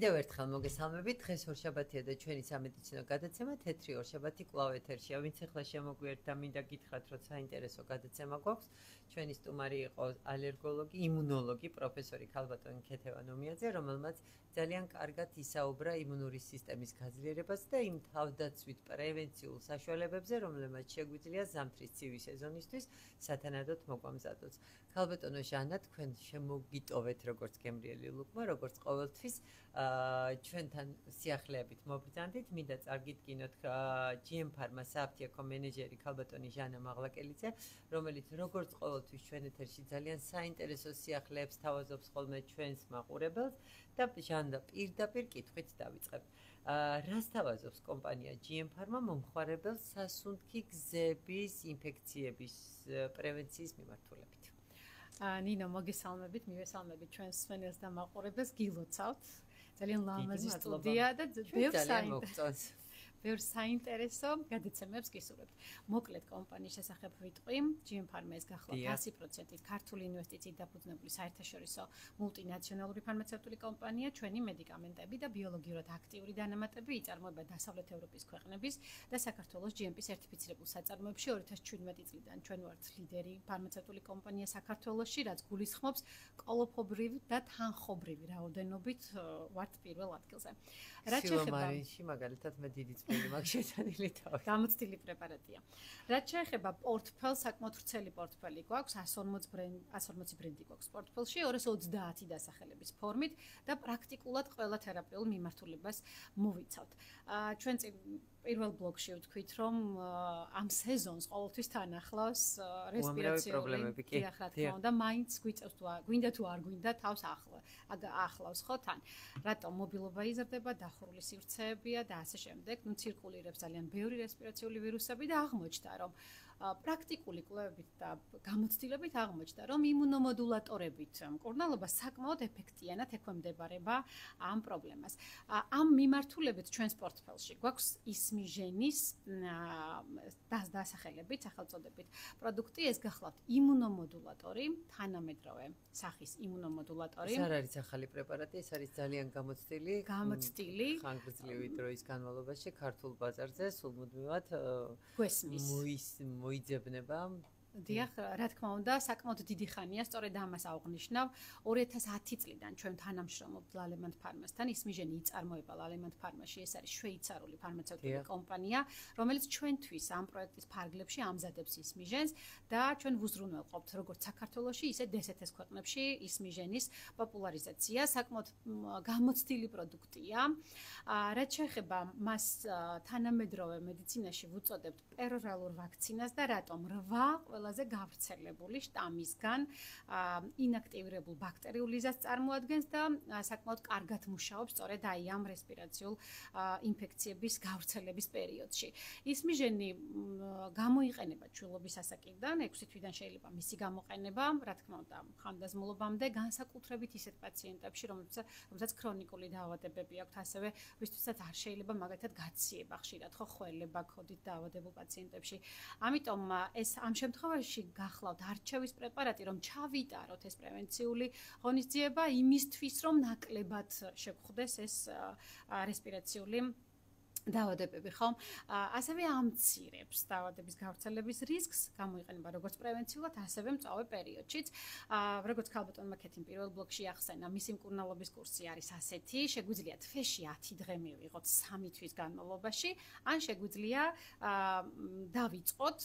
კიდევ ერთხელ მოგესალმებით. დღეს ორშაბათია და ჩვენი სამედიცინო გადაცემა თეთრი ორშაბათი კვლავ ეთერშია. ვინც ახლა შემოგვიერთდა და მინდა გითხრათ, რომ საინტერესო გადაცემა გვაქვს. ჩვენი სტუმარი იყო ალერგოლოგი, იმუნოლოგი, პროფესორი ქალბატონი ქეთევა ნომიაძე, რომელმაც ძალიან კარგად ისაუბრა იმუნური სისტემის გაძლიერებას და იმ თავდაცვით პრევენციულ საშუალებებზე, რომლებმაც შეგვიძლია ზამთრის ცივი სეზონისთვის სათანადოდ მოგვამზადოს. ქალბატონო ჟანა, თქვენ შემოგიტოვეთ როგორც გემრიელი ლუკმა, როგორც ყოველთვის ჩვენთან სიახლეებით მობრძანდით. მინდა წარგიდგინოთ GM Pharma სააფთიაქო მენეჯერი ქალბატონი ჟანა მაღლაკელიძე, რომელიც როგორც ყოველთვის ჩვენ ეთერში ძალიან საინტერესო სიახლეებს თავაზობს ხოლმე ჩვენს მაყურებელს და ჟანა პირდაპირ კითხვით დავიწყებთ. რას თავაზობს კომპანია GM Pharma მომხმარებელს სასუნთქი გზების ინფექციების პრევენციის მიმართულებით? ნინო, მოგესალმებით, მივესალმებით ჩვენს მსმენელს და მაყურებელს, გილოცავთ. ძალიან ლამაზი სტუდია და ბევრ საინტერესო გადაცემებს გისურვებთ. მოკლედ კომპანიის შესახებ ვიტყვი. GM Pharma ეს გახლავთ 100%-ით ქართული ინვესტიციით დაფუძნებული საერთაშორისო მულტინაციონალური ფარმაცევტული კომპანია. ჩვენი მედიკამენტები და ბიოლოგიურად აქტიური დანამატები იწარმოება დასავლეთ ევროპის ქვეყნების და საქართველოს GMP სერტიფიცირებულ საწარმოებში. 2017 წლიდან ჩვენ ვართ ლიდერი ფარმაცევტული კომპანია საქართველოში, რაც გულისხმობს კოლოფობრივ და თანხობრივი რაოდენობით ვართ პირველ ადგილზე. რაც შეეხება მარინში მაგალითად მე დიდი მაგშეცანილი თავი. გამოცდილი პრეპარატია. რაც შეეხება პორტფელს, საკმაოდ ვრცელი პორტფელი გვაქვს, 140 ბრენდი გვაქვს პორტფელში, 230 დასახელების ფორმით და პრაქტიკულად ყველა თერაპიულ მიმართულებას მოვიცავთ. ჩვენ პირველ ბლოკში ვთქვით, რომ ამ სეზონს ყოველთვის თან ახლავს რესპირაციული პრობლემები. დიახ, რა თქმა უნდა, მაინც გვიწევს თუ გვინდა თუ არ გვინდა თავს ახლავს ხო თან. რატომ მობილობა იზრდება, დახურული სივრცეებია და ასე შემდეგ. ცირკულირებს ძალიან ბევრი რესპირაციული ვირუსები და აღმოჩნდა, რომ პრაქტიკული კვლევებით და გამოცდილებით აღმოჩნდა, რომ იმუნომოდულატორებით მკურნალობა საკმაოდ ეფექტიანად ექვემდებარება ამ პრობლემას. ამ მიმართულებით ჩვენს პორტფელში გვაქვს ისმიჟენის დასახელებით, სახელწოდებით პროდუქტი. ეს გახლავთ იმუნომოდულატორი, თანამედროვე სახის იმუნომოდულატორი. ეს არ არის ახალი პრეპარატი, ეს არის ძალიან გამოცდილი. ხანგრძლივი დროის განმავლობაში ქართულ ბაზარზე სულმუდმივად მოიძებნება. დიახ, რა თქმა უნდა, საკმაოდ დიდი ხანია, სწორედ ამას აღვნიშნავ. 2010 წლიდან ჩვენ თანამშრომლობთ ლალემანთ ფარმასთან. ისმიჟენი იწარმოება ლალემანთ ფარმაში. ეს არის შვეიცარიული ფარმაცევტული კომპანია, რომელიც ჩვენთვის ამ პროექტის ფარგლებში ამზადებს ისმიჟენს და ჩვენ ვუზრუნველყოფთ როგორც საქართველოში, ისე DSS ქვეყნებში ისმიჟენის პოპულარიზაცია. საკმაოდ გამოცდილი პროდუქტია. რაც შეეხება მას თანამედროვე მედიცინაში ვუწოდებთ პერორალურ ვაქცინას და რატომ 8 ყველაზე გავრცელებული შტამისგან ინაქტივირებულ ბაქტერიულიზას წარმოადგენს და საკმაოდ კარგად მუშაობს სწორედ აი ამ რესპირაციულ ინფექციების გავრცელების პერიოდში. ისმიჟენი გამოიყენება ჩვილობის ასაკიდან, 6 თვიდან შეიძლება მისი გამოყენება, რა თქმა უნდა, ხანდაზმულობამდე, განსაკუთრებით ისეთ პაციენტებში, რომელსაც ქრონიკული დაავადებები აქვთ, ასევე ვისთვისაც არ შეიძლება მაგალითად გაციება ხშირად ხო ხველება ქოდით დაავადებულ პაციენტებში. ამიტომ ეს ამ შემთხვევაში გახლავთ არჩევის პრეპარატი, რომ ჩავიტაროთ ეს პრევენციული ღონისძიება იმისთვის, რომ ნაკლებად შეგხვდეს ეს რესპირაციული დაავადებები, ხომ? ასევე ამცირებს დაავადების გავრცელების რისკს, გამოიყენება როგორც პრევენციულად, ასევე მწვავე პერიოდშიც. როგორც ქალბატონმა ქეთიმ პირველ ბლოკში ახსენა, მისი მკურნალობის კურსი არის ასეთი, შეგვიძლია თვეში 10 დღე მივიღოთ 3 თვის განმავლობაში, ან შეგვიძლია დავიწყოთ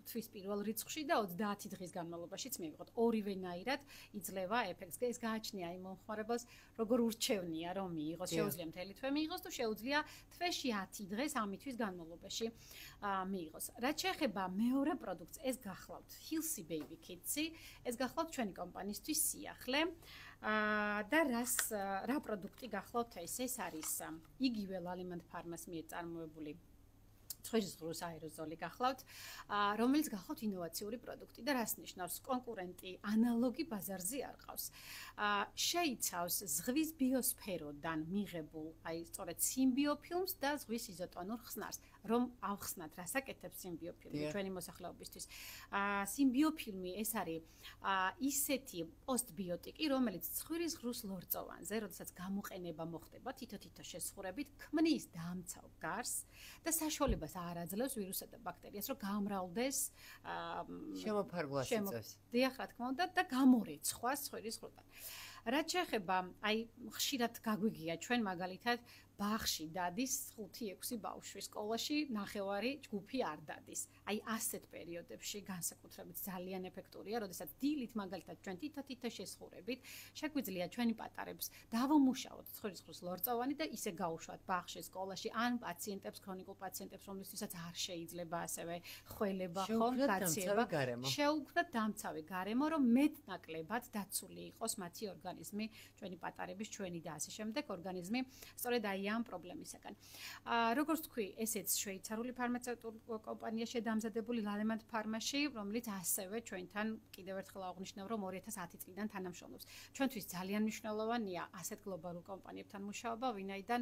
თვის პირველ რიცხვში და 30 დღის განმავლობაშიც მივიღოთ. ორივენაირად იძლევა ეფექტს. ეს გააჩნია იმ მომხმარებელს, როგორ ურჩევნია რომ მიიღოს, შეუძლია მთელი თვე მიიღოს თუ შეუძლია თვეში 10 დღეს 3 თვის განმავლობაში მიიღოს. რაც შეეხება მეორე პროდუქტს, ეს გახლავთ Healthy Baby Kids-ი, ეს გახლავთ ჩვენი კომპანიისთვის სიახლე. და რა პროდუქტი გახლავთ ეს არის იგივე ლალემანთ ფარმას მიერ წარმოებული ცხვირის აეროზოლი გახლავთ, რომელიც გახლავთ ინოვაციური პროდუქტი და რას ნიშნავს? კონკურენტი ანალოგი ბაზარზე არ ყავს. შეიცავს ზღვის ბიოსფეროდან მიღებულ, აი სწორედ სიმბიოფილმს და ზღვის იზოტონურ ხსნარს. რომ ავხსნათ, რას აკეთებს სიმბიოფილმი ჩვენი მოსახლეობისთვის. სიმბიოფილმი ეს არის ისეთი პოსტბიოტიკი, რომელიც ცხვირის ღრუს ლორწოვანზე, როდესაც გამოყენება მოხდება თითო-თითო შესხურებით, ქმნის დამცავ გარს და საშუალებას არ აძლევს ვირუსსა და ბაქტერიას, რომ გამრავლდეს შემოფარგლას იწევს. დიახ, რა თქმა უნდა და გამორიცხვას ცხვირის ღრუდან. რაც შეეხება, აი ხშირად გაგვიგია ჩვენ მაგალითად ბაღში დადის 5-6 ბავშვი სკოლაში, ნახევარი ჯგუფი არ დადის. აი ასეთ პერიოდებში განსაკუთრებით ძალიან ეფექტურია, როდესაც დილით მაგალითად ჩვენ თითო-თითო შესხურებით შეგვიძლია ჩვენი პატარებს დავამუშავოთ ცხვირის ღრუს ლორწოვანი და ისე გაუშვათ ბაღში, სკოლაში, ან პაციენტებს, ქრონიკულ პაციენტებს, რომლისთვისაც არ შეიძლება ასევე ხველება ხომ გაცემა. შეუქმნათ დამცავი გარემო, რომ მეტნაკლებად დაცული იყოს მათი ორგანიზმი, ჩვენი პატარების, ჩვენი და ასე შემდეგ ორგანიზმი, სწორედ აი ამ პრობლემისაგან. როგორც თქვი, ესეც შვეიცარიული ფარმაცევტული კომპანია შედამზადებული ლალემანთ ფარმაში, რომელიც ასევე ჩვენთან კიდევ ერთხელ აღვნიშნავ, რომ 2010 წლიდან თანამშრომლობს. ჩვენთვის ძალიან მნიშვნელოვანია ასეთ გლობალურ კომპანიებთან მუშაობა, ვინაიდან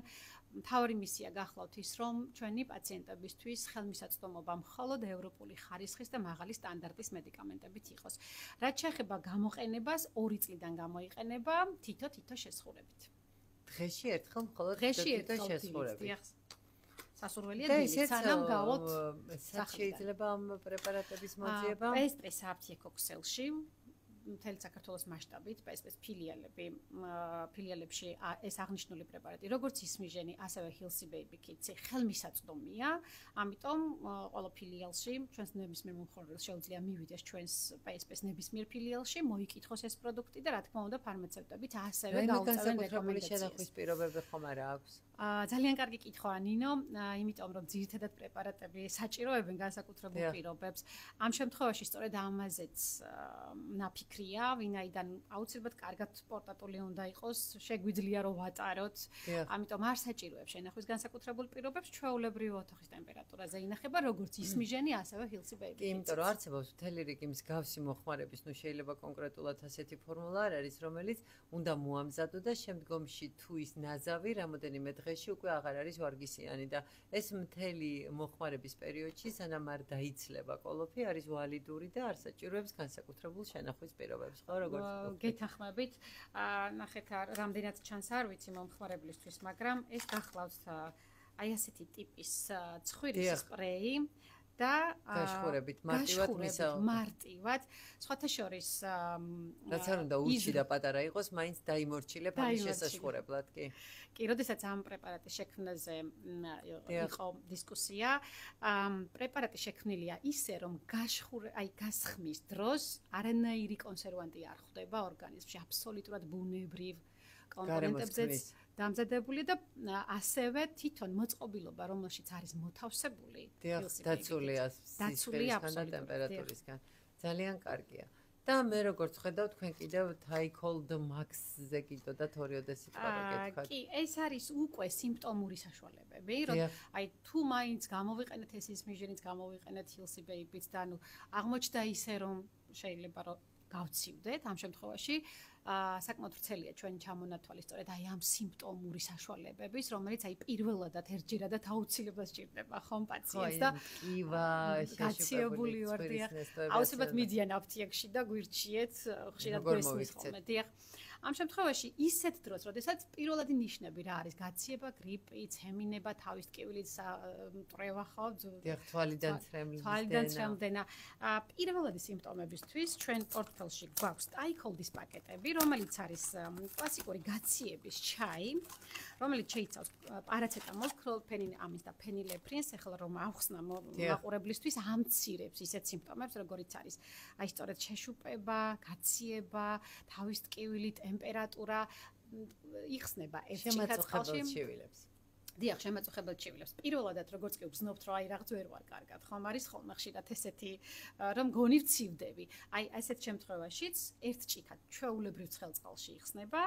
მთავარი მისია გახლავთ ის, რომ ჩვენი პაციენტებისთვის ხელმისაწვდომობა მხოლოდ ევროპული ხარისხის და მაღალი სტანდარტის მედიკამენტებით იყოს. რაც შეეხება გამოყენებას, 2 წლიდან გამოიყენება თითო-თითო შესხურებით. დღეში ერთხელ მხოლოდ თითო შესხურებით. სასურველია დილით, სანამ გავოთ შეიძლება ამ პრეპარატების მოძიება? პესპეს აფთიეკო ქსელში მთელი საქართველოს მასშტაბით პესპეს ფილიალებში ეს აღნიშნული პრეპარატი, როგორც ისმიჟენი, ასევე Healthy Baby Kids ხელმისაწვდომია, ამიტომ ყველა ფილიალში ჩვენს ნებისმიერ მომხმარებელს შეუძლია მივიდეს ჩვენს პესპეს ნებისმიერ ფილიალში, მოიკითხოს ეს პროდუქტი და რა თქმა უნდა ფარმაცევტებით ასევე გაუწევენ რეკომენდაციას. შენახვის პირობები ხომ არა აქვს? ძალიან კარგი კითხვაა ნინო, იმიტომ რომ ძირითადად პრეპარატები საჭიროებენ განსაკუთრებულ პირობებს. ამ შემთხვევაში სწორედ ამაზეც ნაფიქრია, ვინაიდან აუცილებლად კარგად პორტატული უნდა იყოს, შეგვიძლია რომ ვატაროთ. ამიტომ არ საჭიროებს შენახვის განსაკუთრებულ პირობებს, ჩვეულებრივ ოთახის ტემპერატურაზე ინახება, როგორც ისმიჟენი, ასევე Healthy Baby. კი, იმიტომ რომ არსებობს მთელი რიგი მსგავსი მოხმარების, ნუ შეიძლება კონკრეტულად ასეთი ფორმულა არ არის, რომელიც უნდა მოამზადო და შემდგომში თუ ის ნაზავი რამოდენიმე დღეში უკვე აღარ არის ვარგისიანი და ეს მთელი მოხმარების პერიოდში სანამ არ დაიცლება კოლოფი არის ვალიდური და არ საჭიროებს განსაკუთრებულ შენახვის პირობებს, ხო, როგორც გეთანხმებით, ნახეთ რამდენად ჩანს არ ვიცი მომხმარებლისთვის, მაგრამ ეს გახლავთ აი ასეთი ტიპის ცხვირის სპრეი და გაშხურებით მარტივად სხვათა შორის რაც არ უნდა უჩი და პატარა იყოს, მაინც დაიმორჩილებ ამის შესაშხურებლად, კი. კი, როდესაც ამ პრეპარატის შექმნაზე იყო დისკუსია, პრეპარატი შექმნილია ისე, რომ გასხმის დროს არანაირი კონსერვანტი არ ხვდება ორგანიზმში, აბსოლუტურად ბუნებრივ კომპონენტებზეც დამზადებული და ასევე თვითონ მოწყობილობა, რომელშიც არის მოთავსებული, დაცულია სისხლისგან და ტემპერატურისგან. ძალიან კარგია. და მე როგორც ხედავ, თქვენ კიდევ Thycold Max-ზე კიდოდათ 2 სიტყვა გეკითხათ. კი, ეს არის უკვე სიმპტომური საშუალებები, რომ აი თუ მაინც გამოვიყენეთ ეს ისმიჟენიც, გამოვიყენეთ Healthy Baby-ც და ნუ აღმოჩნდა ისე, რომ შეიძლება რომ გავცივდეთ ამ შემთხვევაში, საკმაოდ ვრცელია ჩვენი ჩამონათვალი სწორედ აი ამ სიმპტომური საშუალებების, რომელიც აი პირველადად ერთჯერადად აუცილებლად სჭირდება ხომ პაციენტს და კივა, გაციებული ვარ დიახ. აუცილებლად მიდიან აფთიაქში და გვირჩიეთ, ხშირად გვესმის ხოლმე დიახ. ამ შემთხვევაში ისეთ დროს, როდესაც პირველადი ნიშნები რა არის, გაციება, გრიპი, ცემინება, თავის ტკივილის მტრევა ხო? დიახ, თვალიდან ცრემლდენა. პირველადი სიმპტომებისთვის ჩვენ პორტფელში გვაქვს Thycold-ის პაკეტები, რომელიც არის კლასიკური გაციების ჩაი, რომელიც შეიცავს პარაცეტამოლს, ქლოროფენინ და ფენილეფრინს, ახლა რომ ავხსნა მაყურებლისთვის ამცირებს ისეთ სიმპტომებს, როგორიც არის აი სწორედ შეშუპება, გაციება, თავის ტკივილი, ტემპერატურა იხსნება ერთ-ერთ წყალში. დიახ, შემაწუხებელ ჩივილებს. პირველადად როგორც კი ვგზნობთ, რომ აი რაღაც ვერ ვარ კარგად, ხომ არის ხოლმე ხშირად ესეთი რომ გონი ვცივდები. აი ასეთ შემთხვევაშიც ერთ ჭიქად ჩვეულებრივ ცხელწყალში იხსნება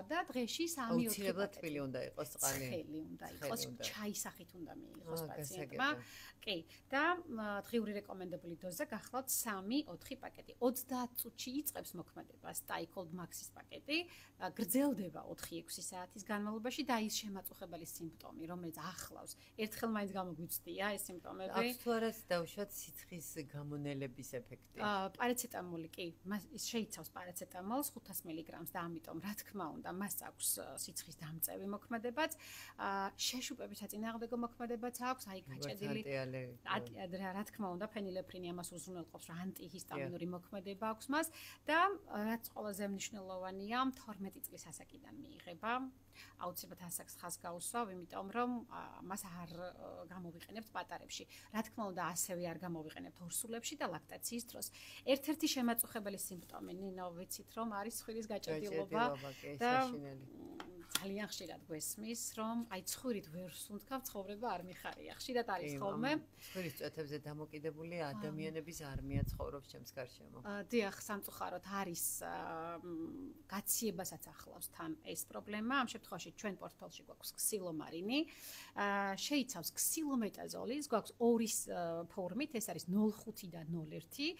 და დღეში 3-4 აუცილებლად თბილი უნდა იყოს წყალი. ცხელი უნდა იყოს, ჩაის სახით უნდა მიიღოს პაციენტმა. გასაგებია. კი, და დღიური რეკომენდებული დოზა გახლავთ 3-4 პაკეტი. 30 წუთში იწყებს მოქმედებას Tycold Max-ის პაკეტი, გრძელდება 4-6 საათის განმავლობაში და ის შემაწუხებელი სიმპტომი, რომელიც ახლავს, ერთხელ მაინც გამოგვიცდია ეს სიმპტომები. აქვს თუ არა დავუშვათ სიცხის გამონელების ეფექტი? პარაცეტამოლი კი, ის შეიცავს პარაცეტამოლს 500 მგ-ს და ამიტომ რა თქმა უნდა, მას აქვს სიცხის დამწევი მოქმედებაც, შეშუპების საწინააღმდეგო მოქმედებაც აქვს, აი გაჭედილი. რა თქმა უნდა, ფენილეფრინი ამას უზრუნველყოფს, რომ ანტიჰისტამინური მოქმედება აქვს მას და რაც ყველაზე მნიშვნელოვანია, 12 წლის ასაკიდან მიიღება. აუცილებლად ასაკს ხაზს გაუსვავ, იმიტომ რომ მას არ გამოვიყენებთ პატარებში. რა თქმა უნდა, ასევე არ გამოვიყენებთ ორსულებში და ლაქტაციის დროს. ერთ-ერთი შემაწუხებელი სიმპტომი, ნინო, ვიცით რომ არის ცხვირის გაჭედილობა და ძალიან ხშირად გვესმის, რომ აი ცხვირით ვერ სუნთქავ, ცხოვრება არ მიხარია. ხშირად არის ხოლმე. ცხვირის წვეთებზე დამოკიდებული ადამიანების არმია ცხოვრობს ჩემს გარშემო. დიახ, სამწუხაროდ არის გაციებასაც ახლავს თან ეს პრობლემა. ამ შემთხვევაში ჩვენ პორტფელში გვაქვს ქსილომარინი. შეიცავს ქსილომეტაზოლის, გვაქვს ორი ფორმით, ეს არის 0.5 და 0.1,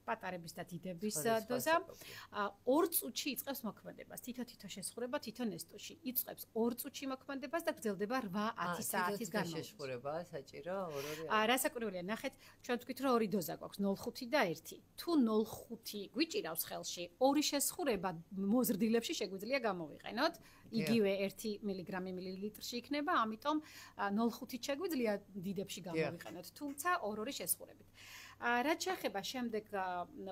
პატარების და დიდების დოზა. 2 წუთში იწყებს მოქმედებას. თითო-თითო შესხურება, თითო ნესტოში. იწყებს 2 წუთში მოქმედებას და გრძელდება 8-10 საათის განმავლობაში. შესხურება საჭირო ორ-ორი. რასაკვირველია, ნახეთ, ჩვენ ვთქვით, რომ ორი დოზა გვაქვს, 0.5 და 1. თუ 0.5 გვიჭირავს ხელში, ორი შესხურება მოზრდილებში შეგვიძლია გამოვიყენოთ. იგივე 1 მგ მილilitrში იქნება, ამიტომ 0.5 შეგვიძლია დიდებში გამოვიყენოთ, თუმცა ორ-ორი შესხურებით. რაც შეეხება შემდეგ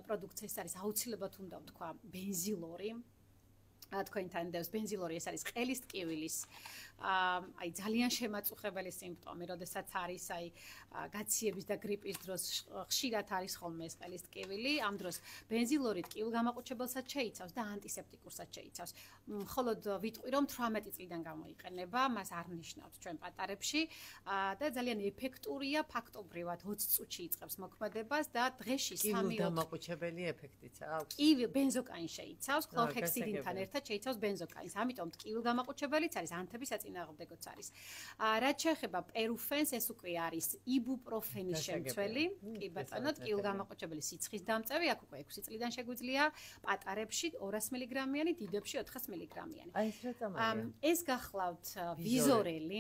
პროდუქცია, ეს არის აუცილებლად უნდა ვთქვა ბენზილორი. თქვენთან დევს ბენზილორი, ეს არის ყელის ტკივილის აი ძალიან შემაწუხებელი სიმპტომი, როდესაც არის აი გაციების და გრიპის დროს ხშირად არის ხოლმე ეს ყელის ტკივილი. ამ დროს ბენზილორი ტკივილგამაყუჩებელსაც შეიცავს და ანტისეპტიკურსაც შეიცავს. მხოლოდ ვიტყვი რომ 18 წლიდან გამოიყენება, მას არ ნიშნავთ ჩვენ პატარებში და ძალიან ეფექტურია, ფაქტობრივად 20 წუთში იწყებს მოქმედებას და დღეში 3-4 ტკივილგამაყუჩებელი ეფექტიც აქვს. კი, ბენზოკაინი შეიცავს, ქლორჰექსიდინთან ერთად შეიცავს ბენზოკაინს, ამიტომ ტკივილგამაყუჩებელიც არის, ანთების საწინააღმდეგოც არის. რაც შეეხება პერუფენს, ეს უკვე არის იბუპროფენის შემცველი, კი ბატონო, ტკივილგამაყუჩებელი სიცხის დამწევი, აქ უკვე 6 წლიდან შეგვიძლია პატარებში 200 მგ-იანი, დიდებში 400 მგ-იანი. აი ეს რა წამალია? ეს გახლავთ ვიზორელი.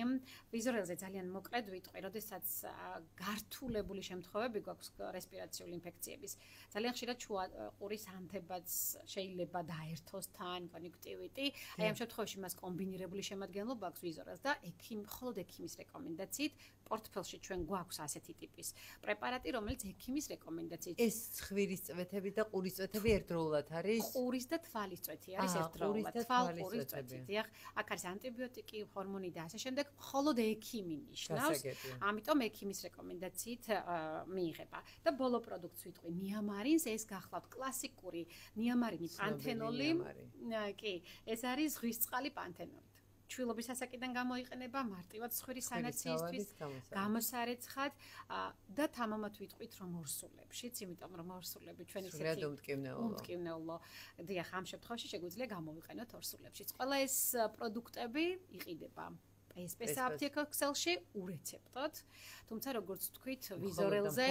ვიზორელზე ძალიან მოკლედ ვიტყვი, როდესაც გართულებული შემთხვევები გვაქვს რესპირაციული ინფექციების. ძალიან ხშირად შუა ყურის ანთებაც შეიძლება დაერთოს თან კონjunktივიტი. აი ამ შემთხვევაში მას კომბინირებული შემადგენლობა აქვს ვიზორელს და მხოლოდ ექიმის რეკომენდაციით პორტფელში ჩვენ გვაქვს ასეთი ტიპის პრეპარატი, რომელიც ექიმის რეკომენდაციით. ეს ცხვირის წვეთები და ყურის წვეთები ერთდროულად არის? ყურის და თვალის წვეთი არის ერთდროულად. თვალ-ყურის წვეთი. დიახ, აქ არის ანტიბიოტიკი, ჰორმონი და ასე შემდეგ, მხოლოდ ექიმი ნიშნავს. ამიტომ ექიმის რეკომენდაციით მიიღება. და ბოლო პროდუქტს ვიტყვი ნიამარინს, ეს გახლავთ კლასიკური ნიამარინი პანთენოლი. კი, ეს არის ზღვისწყალი პანთენოლი. ჩვილობის ასაკიდან გამოიყენება მარტივად ცხვირის სანაციისთვის, გამოსარეცხად და თამამად ვიტყვით რომ ორსულებშიც, იმიტომ რომ ორსულები ჩვენ ისეთი უმტკივნეულო. დიახ, ამ შემთხვევაში შეგვიძლია გამოვიყენოთ ორსულებშიც. ყველა ეს პროდუქტები იყიდება PSP აპტეკა ქსელში ურეცეპტოდ, თუმცა როგორც ვთქვით, ვიზორელზე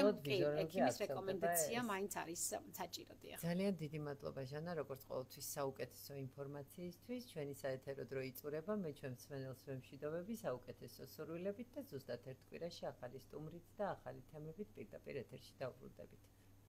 ექიმის რეკომენდაცია მაინც არის საჭირო. დიახ. ძალიან დიდი მადლობა ჟანა, როგორც ყოველთვის საუკეთესო ინფორმაციისთვის. ჩვენი საეთერო დრო იწურება, მე ჩვენ მსმენელს ვემშვიდობები საუკეთესო სურვილებით და ზუსტად ერთ კვირაში ახალი სტუმრით და ახალი თემებით პირდაპირ ეთერში დავბრუნდებით.